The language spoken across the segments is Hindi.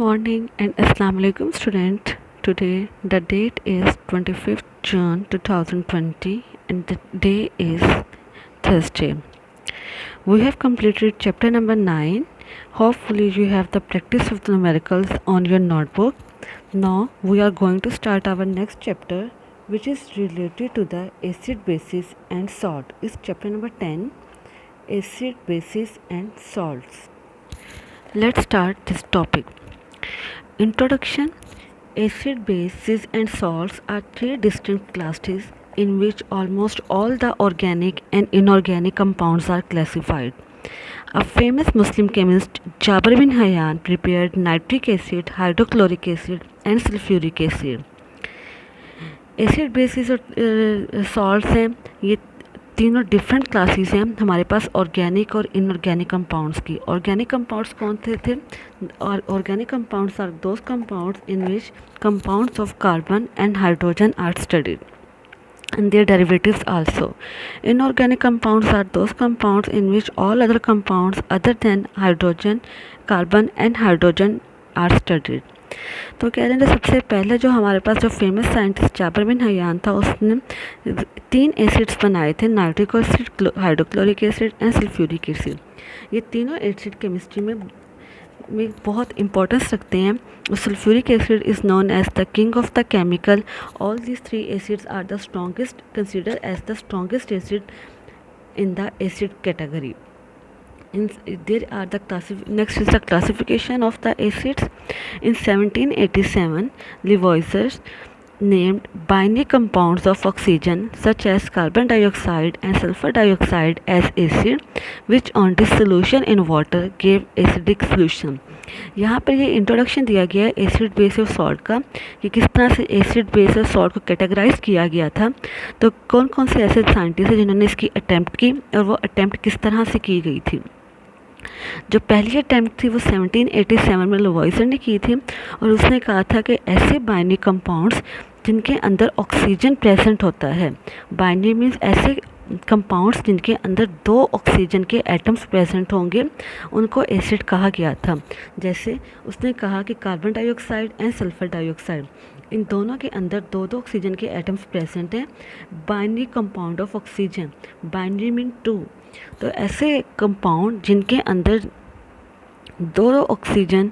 Morning and Assalamu alaikum student. Today the date is 25th June 2020 and the day is Thursday. We have completed chapter number 9. Hopefully you have the practice of the numericals on your notebook. Now we are going to start our next chapter, which is related to the acid, bases and salt. Is chapter number 10, acid, bases and salts. Let's start this topic. Introduction. Acid, bases and salts are three distinct classes in which almost all the organic and inorganic compounds are classified. A famous Muslim chemist, Jabir bin Hayyan, prepared nitric acid, hydrochloric acid and sulfuric acid. Acid bases और सॉल्ट्स हैं, ये तीनों डिफरेंट क्लासेस हैं हमारे पास ऑर्गेनिक और इनऑर्गेनिक कंपाउंड्स की. ऑर्गेनिक कंपाउंड्स कौन से थे? और organic compounds are those compounds in which compounds of carbon and hydrogen are studied and their derivatives also. Inorganic compounds are those compounds in which all other compounds other than hydrogen, carbon and hydrogen are studied. तो कह रहे हैं सबसे पहले जो हमारे पास जो famous scientist Jabir bin Hayyan था, उसने 3 एसिड्स बनाए थे, nitric acid, hydrochloric acid and sulphuric acid. ये तीनों एसिड केमिस्ट्री में बहुत इंपॉर्टेंस रखते हैं. Sulphuric acid is known as the king of the chemical. All these 3 acids are the strongest, consider as the strongest acid in the acid category. There are the next is the classification of the acids. In 1787, Lavoisier named binary compounds of oxygen such as carbon dioxide and sulfur dioxide as acid, which on dissolution in water gave acidic solution. यहाँ पर ये इंट्रोडक्शन दिया गया है एसिड बेस और सॉल्ट का, कि किस तरह से एसिड बेस और सॉल्ट को कैटेगराइज किया गया था. तो कौन कौन से ऐसे साइंटिस्ट हैं जिन्होंने इसकी अटैम्प्ट की और वो अटैम्प्ट किस तरह से की गई थी. जो पहली अटैम्प्ट थी वो 1787 में लवॉइजर ने की थी और उसने कहा था कि ऐसे बाइनरी कंपाउंड्स जिनके अंदर ऑक्सीजन प्रेजेंट होता है. बाइनरी मीन्स ऐसे कंपाउंड्स जिनके अंदर 2 ऑक्सीजन के एटम्स प्रेजेंट होंगे, उनको एसिड कहा गया था. जैसे उसने कहा कि carbon dioxide and sulphur dioxide, इन दोनों के अंदर 2 ऑक्सीजन के एटम्स प्रेजेंट हैं. Binary compound of oxygen, binary mean 2. तो ऐसे कंपाउंड जिनके अंदर 2 ऑक्सीजन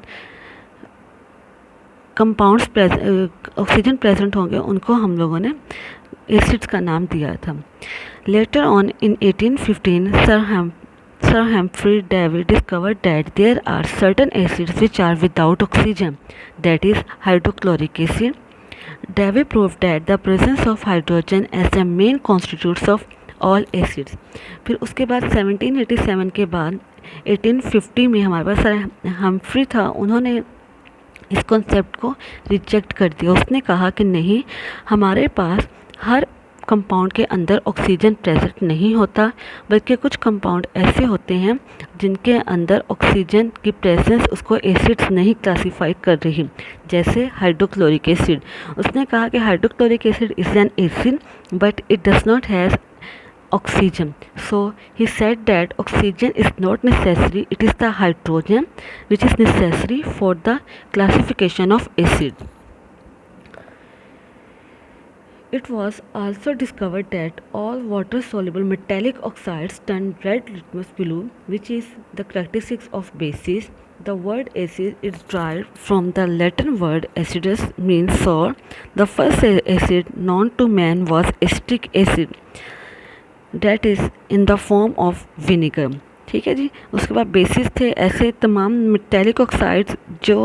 कंपाउंड्स ऑक्सीजन प्रेजेंट होंगे, उनको हम लोगों ने एसिड्स का नाम दिया था. Later on in 1815 Sir Humphrey Davy discovered that there are certain acids which are without oxygen, that is hydrochloric acid. Davy proved that the presence of hydrogen as the main constitutes of all acids. फिर उसके बाद 1787 के बाद 1850 में हमारे पास सर हम्फ्री था, उन्होंने इस कॉन्सेप्ट को रिजेक्ट कर दिया. उसने कहा कि नहीं, हमारे पास हर कंपाउंड के अंदर ऑक्सीजन प्रेजेंट नहीं होता, बल्कि कुछ कंपाउंड ऐसे होते हैं जिनके अंदर ऑक्सीजन की प्रेजेंस उसको एसिड्स नहीं क्लासीफाई कर रही, जैसे हाइड्रोक्लोरिक एसिड. उसने कहा कि hydrochloric acid is an acid but it does not has oxygen. So he said that oxygen is not necessary, it is the hydrogen which is necessary for the classification of acid. It was also discovered that all water soluble metallic oxides turn red litmus blue, which is the characteristics of bases. The word acid is derived from the Latin word acidus, means sour. The first acid known to man was acetic acid, that is in the form of vinegar. ठीक है जी. उसके बाद बेसिस थे ऐसे तमाम मेटेलिक ऑक्साइड्स जो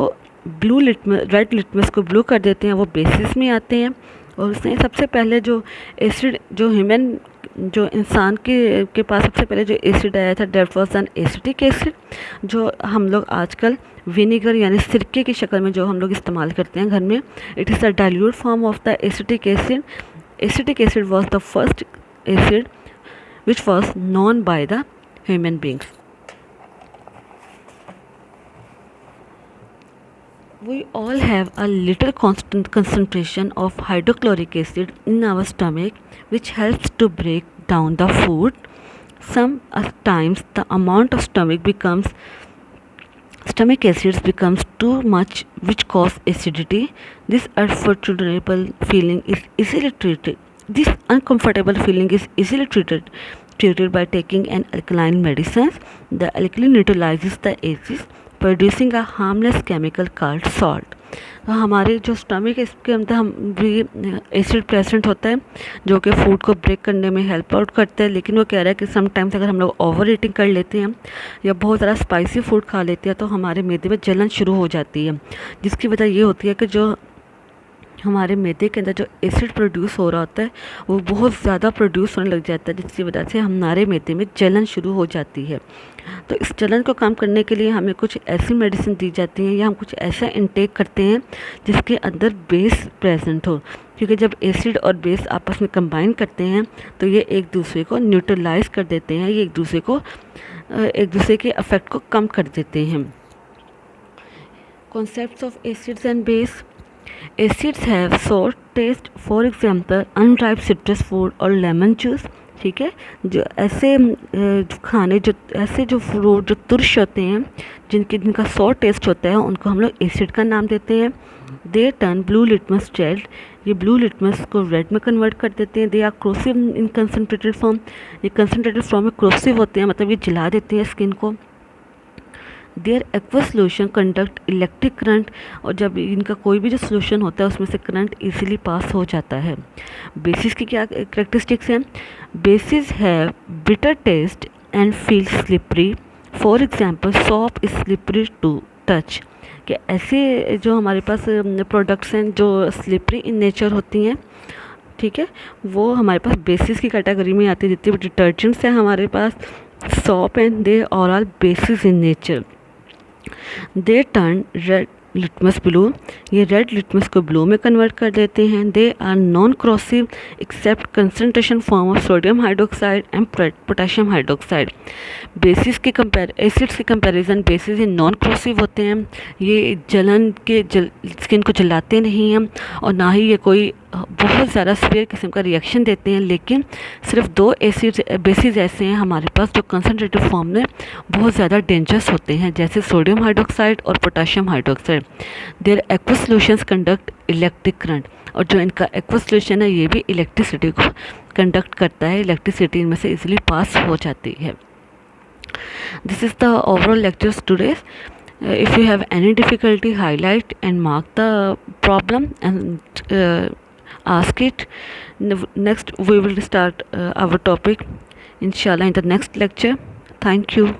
ब्लू लिटमस, रेड लिटमस को ब्लू कर देते हैं, वो बेसिस में आते हैं. और उसने सबसे पहले जो एसिड, जो ह्यूमन, जो इंसान के पास सबसे पहले जो एसिड आया था, that was an acetic acid, जो हम लोग आजकल विनेगर यानी सिरके की शक्ल में जो हम लोग इस्तेमाल करते हैं घर में. It is the dilute form of the acetic acid. Acetic acid was the first acid which was known by the human beings. We all have a little constant concentration of hydrochloric acid in our stomach, which helps to break down the food. Some times the amount of stomach becomes stomach acids becomes too much, which cause acidity. This uncomfortable feeling is easily treated. This uncomfortable feeling is easily treated by taking an alkaline medicine. The alkali neutralizes the acids, producing a harmless chemical called salt. तो हमारे जो स्टमक है इसके अंदर हम भी एसिड प्रेजेंट होता है जो कि फूड को ब्रेक करने में हेल्प आउट करता है, लेकिन वो कह रहा है कि समटाइम्स अगर हम लोग ओवर ईटिंग कर लेते हैं या बहुत ज़्यादा स्पाइसी फूड खा लेते हैं तो हमारे मैदे में जलन शुरू हो जाती है, जिसकी वजह ये होती है कि जो हमारे मैदे के अंदर जो एसिड प्रोड्यूस हो रहा होता है वो बहुत ज़्यादा प्रोड्यूस होने लग जाता है, जिसकी वजह से हमारे मैदे में जलन शुरू हो जाती है। तो इस जलन को कम करने के लिए हमें कुछ ऐसी मेडिसिन दी जाती हैं या हम कुछ ऐसा इनटेक करते हैं जिसके अंदर बेस प्रेजेंट हो, क्योंकि जब एसिड और बेस आपस में कंबाइन करते हैं तो ये एक दूसरे को न्यूट्रलाइज कर देते हैं, ये एक दूसरे के इफेक्ट को कम कर देते हैं। Concepts of acids and base. Acids have sour taste, for example, unripe citrus fruit और lemon juice। ठीक है, जो ऐसे खाने जो ऐसे जो फ्रूट जो तुर्श होते हैं जिनका सॉर टेस्ट होता है उनको हम लोग एसिड का नाम देते हैं। They turn blue litmus red, ये ब्लू लिटमस को रेड में कन्वर्ट कर देते हैं। They are corrosive in concentrated form, ये कंसनट्रेटेड फॉर्म में क्रोसिव होते हैं, मतलब ये जला देते हैं स्किन को। Their aqueous solution conduct electric current, और जब इनका कोई भी जो सोल्यूशन होता है उसमें से करंट इजीली पास हो जाता है। बेसिस की क्या करेक्टरिस्टिक्स हैं? Bases have bitter taste and feel slippery, for example soap is slippery to touch. कि ऐसे जो हमारे पास प्रोडक्ट्स हैं जो स्लिपरी इन नेचर होती हैं, ठीक है, वो हमारे पास बेसिस की कैटेगरी में आती है। जितने भी डिटर्जेंट्स हैं हमारे पास, shop and they are all bases in nature. They turn red litmus blue, ये रेड लिटमस को ब्लू में कन्वर्ट कर देते हैं। They are non corrosive except concentration form of sodium hydroxide and potassium hydroxide. Bases के एसिड्स के कंपैरिजन बेसिस ये नॉन क्रॉसिव होते हैं, ये स्किन को जलाते नहीं हैं और ना ही ये कोई बहुत ज़्यादा सीवियर किस्म का रिएक्शन देते हैं। लेकिन सिर्फ दो बेसिस ऐसे हैं हमारे पास जो कंसनट्रेटेड फॉर्म में बहुत ज़्यादा डेंजरस होते हैं, जैसे सोडियम हाइड्रोक्साइड और potassium hydroxide. Their aqueous solutions conduct electric current, और जो इनका एक्वस सॉल्यूशन है ये भी इलेक्ट्रिसिटी को कंडक्ट करता है, इलेक्ट्रिसिटी इनमें से इजीली पास हो जाती है। This is the overall lectures today. If you have any difficulty, highlight and mark the problem and ask it. Next we will start our topic inshallah in the next lecture. Thank you.